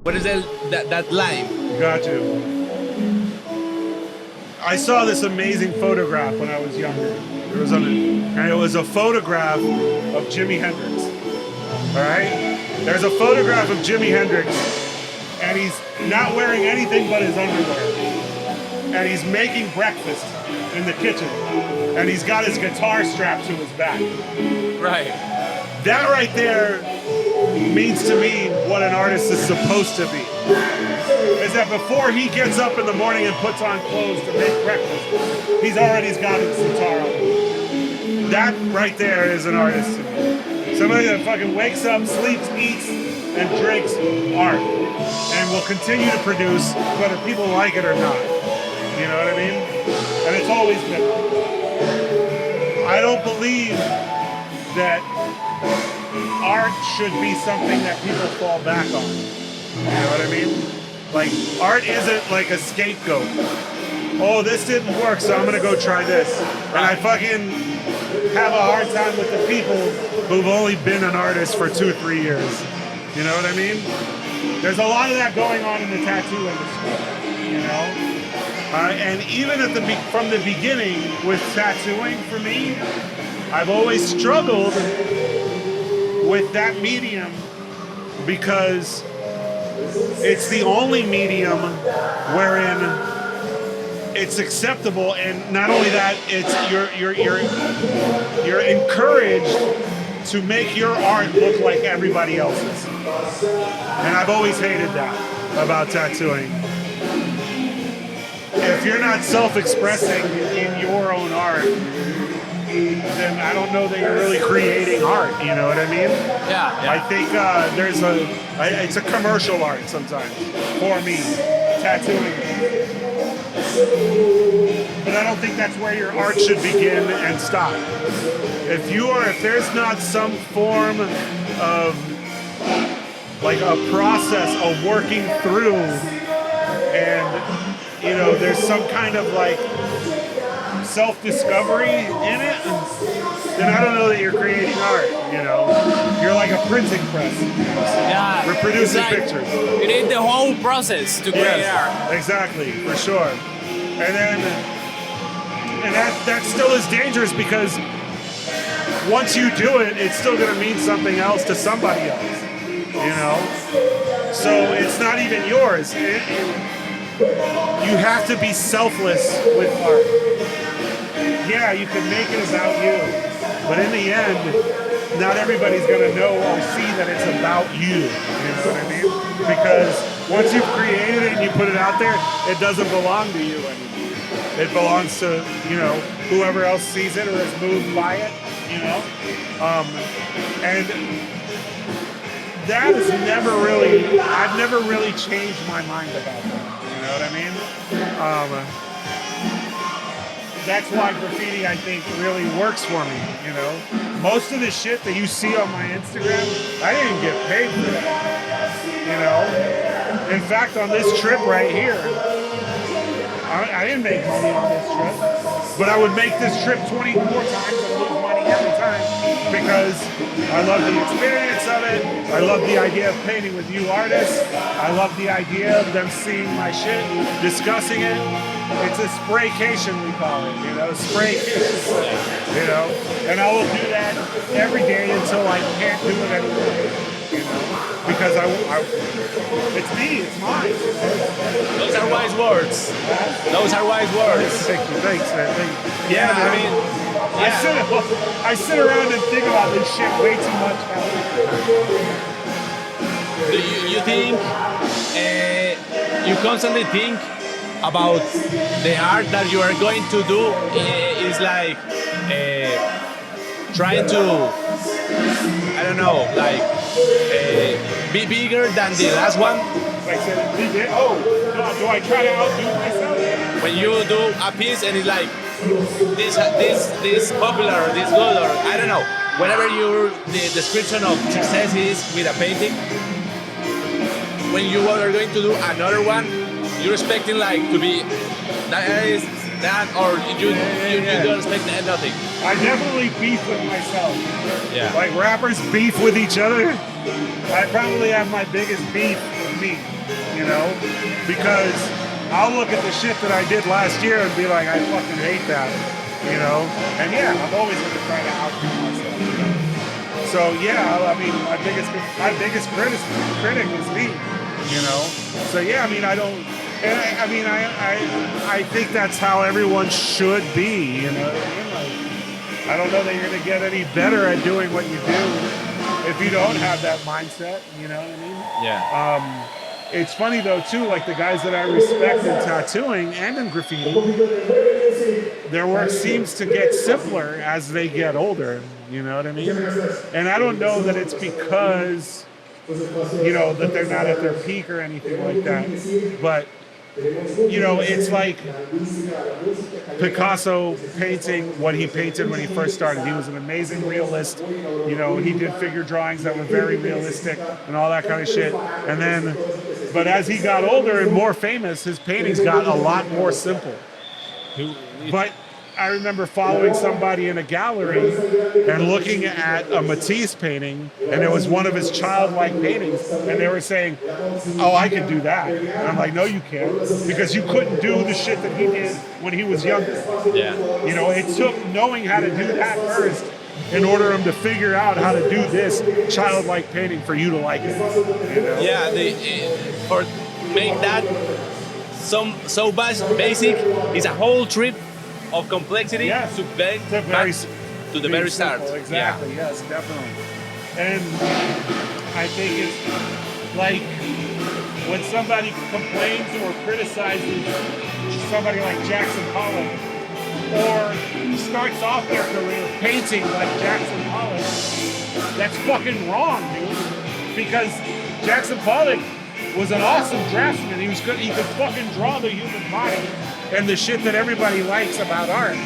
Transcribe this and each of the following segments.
what is that line? Got you. I saw this amazing photograph when I was younger. And it was a photograph of Jimi Hendrix. All right? There's a photograph of Jimi Hendrix, and he's not wearing anything but his underwear. And he's making breakfast in the kitchen. And he's got his guitar strapped to his back. Right. That right there means to me what an artist is supposed to be. Is that before he gets up in the morning and puts on clothes to make breakfast, he's already got his guitar on. That right there is an artist to me. Somebody that fucking wakes up, sleeps, eats, and drinks art. And will continue to produce whether people like it or not. You know what I mean? And it's always been. I don't believe that art should be something that people fall back on. You know what I mean? Like, art isn't like a scapegoat. Oh, this didn't work, so I'm gonna go try this. And I fucking have a hard time with the people who've only been an artist for 2-3 years. You know what I mean? There's a lot of that going on in the tattoo industry, you know? And even from the beginning with tattooing for me, I've always struggled with that medium because it's the only medium wherein it's acceptable, and not only that, it's you're encouraged to make your art look like everybody else's. And I've always hated that about tattooing. If you're not self-expressing in your own art, then I don't know that you're really creating art. You know what I mean? Yeah. I think it's a commercial art sometimes for me, tattooing. But I don't think that's where your art should begin and stop. If there's not some form of like a process of working through, and you know, there's some kind of like self-discovery in it, then I don't know that you're creating art, you know. You're like a printing press. Yeah. We're producing pictures. You need the whole process to create art. Exactly, for sure. And that still is dangerous because once you do it, it's still going to mean something else to somebody else, you know. So it's not even yours. You have to be selfless with art. Yeah, you can make it about you, but in the end, not everybody's going to know or see that it's about you. You know what I mean? Because once you've created it and you put it out there, it doesn't belong to you anymore. It belongs to, you know, whoever else sees it or is moved by it, you know? And that is I've never really changed my mind about that. You know what I mean? That's why graffiti, I think, really works for me, you know? Most of the shit that you see on my Instagram, I didn't get paid for that, you know? In fact, on this trip right here, I didn't make money on this trip, but I would make this trip 24 times and lose money every time because I love the experience of it. I love the idea of painting with you artists. I love the idea of them seeing my shit, discussing it. It's a spraycation, we call it, you know, spraycation, you know, and I will do that every day until I can't do it anymore, you know, because it's me, it's mine. Those are wise words. Those are wise words. Thanks, man. Thank you. Yeah, I mean, I sit around and think about this shit way too much now. Do you think, you constantly think about the art that you are going to do is like trying to, I don't know, like be bigger than the last one? Like, do I try to outdo myself? When you do a piece and it's like this popular or this good, or I don't know, whatever the description of success is with a painting, when you are going to do another one, you're expecting like to be that, or you don't expect nothing. I definitely beef with myself. Yeah. Like rappers beef with each other. I probably have my biggest beef me, you know, because I'll look at the shit that I did last year and be like, I fucking hate that, you know. And yeah, I'm always gonna try to outdo myself. You know? So yeah, I mean, my biggest critic is me, you know. So yeah, I mean, I think that's how everyone should be, you know. I don't know that you're going to get any better at doing what you do if you don't have that mindset, you know what I mean? Yeah. It's funny though too, like the guys that I respect in tattooing and in graffiti, their work seems to get simpler as they get older, you know what I mean? And I don't know that it's because, you know, that they're not at their peak or anything like that, but you know, it's like Picasso painting what he painted when he first started. He was an amazing realist. You know, he did figure drawings that were very realistic and all that kind of shit. And then, but as he got older and more famous, his paintings got a lot more simple. But I remember following somebody in a gallery and looking at a Matisse painting, and it was one of his childlike paintings, and they were saying, oh, I can do that. And I'm like, no, you can't, because you couldn't do the shit that he did when he was younger. Yeah. You know, it took knowing how to do that first in order for him to figure out how to do this childlike painting for you to like it. You know? Yeah, for make that so basic is a whole trip of complexity to the very start. Exactly, yeah. Yes, definitely. And I think it's like when somebody complains or criticizes somebody like Jackson Pollock, or starts off their career painting like Jackson Pollock, that's fucking wrong, dude. Because Jackson Pollock was an awesome draftsman. He was good. He could fucking draw the human body and the shit that everybody likes about art.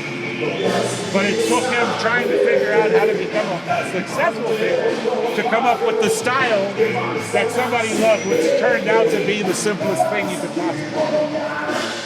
But it took him trying to figure out how to become a successful painter to come up with the style that somebody loved, which turned out to be the simplest thing you could possibly do.